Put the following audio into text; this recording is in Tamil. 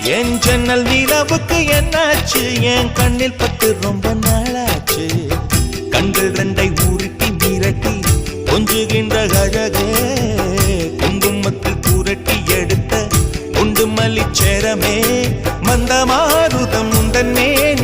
என் ஜன்னல் நிலவுக்கு என்னாச்சு என் கண்ணில் பட்டு ரொம்ப நாளாச்சு கண்கள் ரெண்டை உருட்டி மிரட்டி கொஞ்சுகின்ற அழகே குங்குமத்தில் புரட்டி எடுத்த குண்டு மல்லிச்சேரமே மந்த மாருதம் உந்தன் மேனி